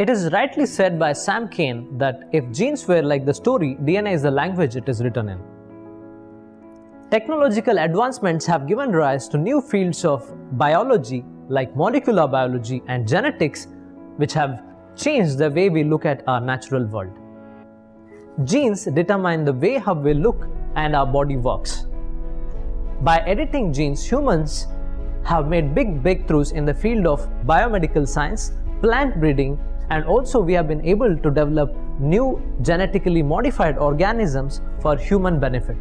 It is rightly said by Sam Kane that if genes were like the story, DNA is the language it is written in. Technological advancements have given rise to new fields of biology like molecular biology and genetics, which have changed the way we look at our natural world. Genes determine the way how we look and our body works. By editing genes, humans have made big breakthroughs in the field of biomedical science, plant breeding, and also we have been able to develop new genetically modified organisms for human benefit.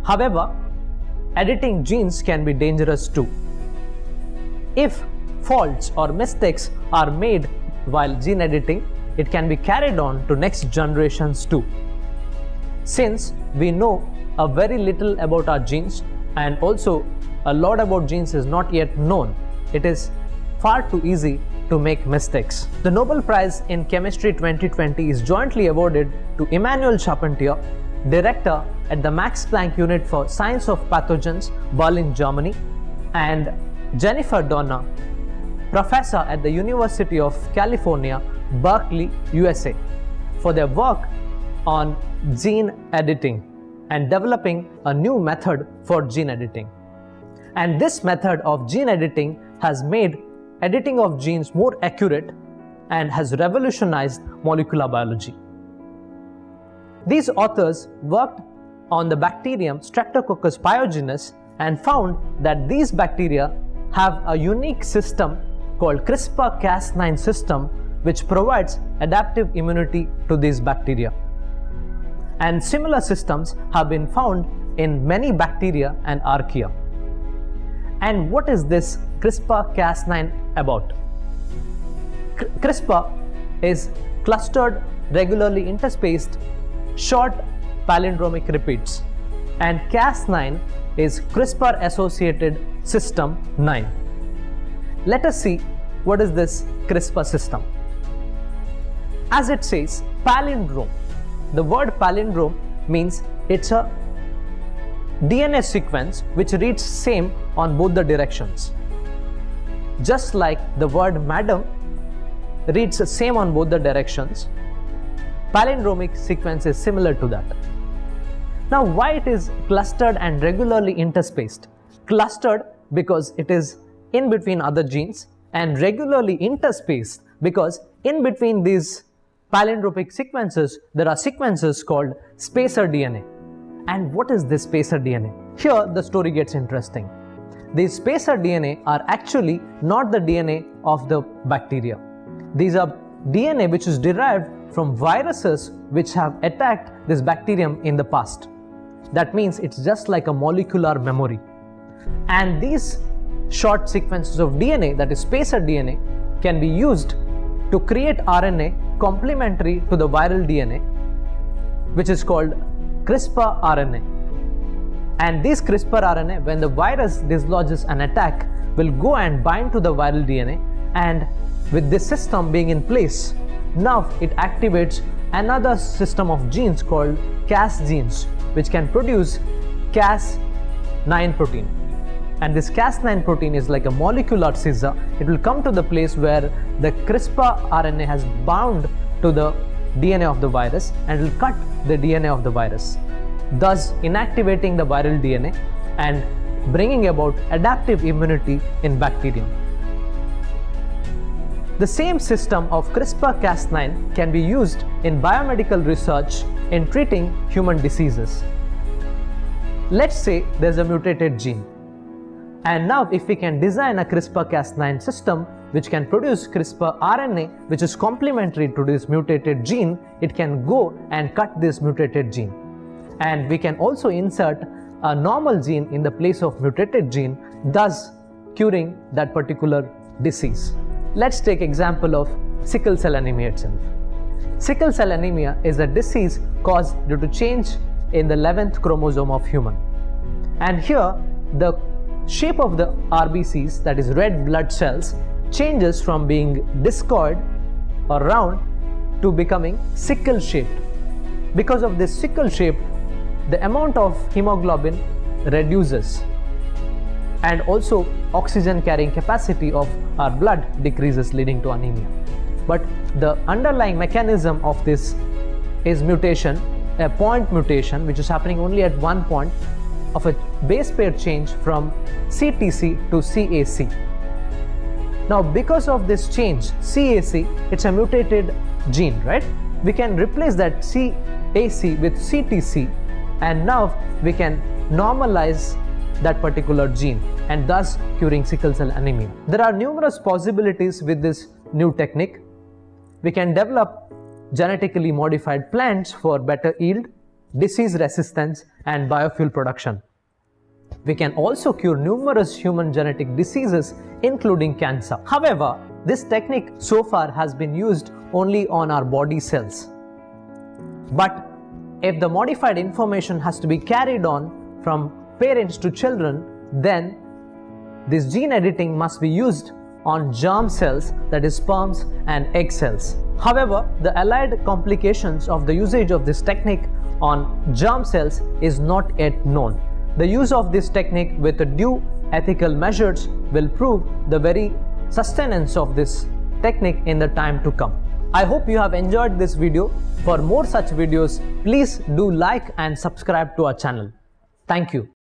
However, editing genes can be dangerous too. If faults or mistakes are made while gene editing, it can be carried on to next generations too. Since we know a very little about our genes and also a lot about genes is not yet known, it is far too easy to make mistakes. The Nobel Prize in Chemistry 2020 is jointly awarded to Emmanuel Charpentier, director at the Max Planck Unit for Science of Pathogens, Berlin, Germany, and Jennifer Doudna, professor at the University of California, Berkeley, USA, for their work on gene editing and developing a new method for gene editing. And this method of gene editing has made editing of genes more accurate and has revolutionized molecular biology. These authors worked on the bacterium Streptococcus pyogenes and found that these bacteria have a unique system called CRISPR-Cas9 system, which provides adaptive immunity to these bacteria. And similar systems have been found in many bacteria and archaea. And what is this CRISPR-Cas9 about? CRISPR is clustered, regularly interspaced, short palindromic repeats, and Cas9 is CRISPR-associated system 9. Let us see what is this CRISPR system. As it says, palindrome. The word palindrome means it's a DNA sequence which reads same on both the directions. Just like the word madam reads the same on both the directions, palindromic sequence is similar to that. Now, why it is clustered and regularly interspaced? Clustered because it is in between other genes, and regularly interspaced because in between these palindromic sequences there are sequences called spacer DNA. And what is this spacer DNA? Here the story gets interesting. These spacer DNA are actually not the DNA of the bacteria. These are DNA which is derived from viruses which have attacked this bacterium in the past. That means it's just like a molecular memory. And these short sequences of DNA, that is spacer DNA, can be used to create RNA complementary to the viral DNA, which is called CRISPR RNA. And this CRISPR RNA, when the virus dislodges an attack, will go and bind to the viral DNA, and with this system being in place, now it activates another system of genes called Cas genes, which can produce Cas9 protein. And this Cas9 protein is like a molecular scissor. It will come to the place where the CRISPR RNA has bound to the DNA of the virus and will cut the DNA of the virus, thus inactivating the viral DNA and bringing about adaptive immunity in bacterium. The same system of CRISPR-Cas9 can be used in biomedical research in treating human diseases. Let's say there's a mutated gene. And now if we can design a CRISPR-Cas9 system which can produce CRISPR RNA which is complementary to this mutated gene, it can go and cut this mutated gene. And we can also insert a normal gene in the place of mutated gene, thus curing that particular disease. Let's take example of sickle cell anemia itself. Sickle cell anemia is a disease caused due to change in the 11th chromosome of human. And here the shape of the RBCs, that is red blood cells, changes from being discoid or round to becoming sickle shaped. Because of this sickle shape, the amount of hemoglobin reduces, and also oxygen carrying capacity of our blood decreases, leading to anemia. but the underlying mechanism of this is mutation, a point mutation, which is happening only at one point of a base pair change from CTC to CAC. Now, because of this change, CAC, it's a mutated gene, right? We can replace that CAC with CTC, and now we can normalize that particular gene and thus curing sickle cell anemia. There are numerous possibilities with this new technique. We can develop genetically modified plants for better yield, disease resistance, and biofuel production. We can also cure numerous human genetic diseases, including cancer. However, this technique so far has been used only on our body cells. But if the modified information has to be carried on from parents to children, then this gene editing must be used on germ cells, that is sperms and egg cells. However, the allied complications of the usage of this technique on germ cells is not yet known. The use of this technique with due ethical measures will prove the very sustenance of this technique in the time to come. I hope you have enjoyed this video. For more such videos, please do like and subscribe to our channel. Thank you.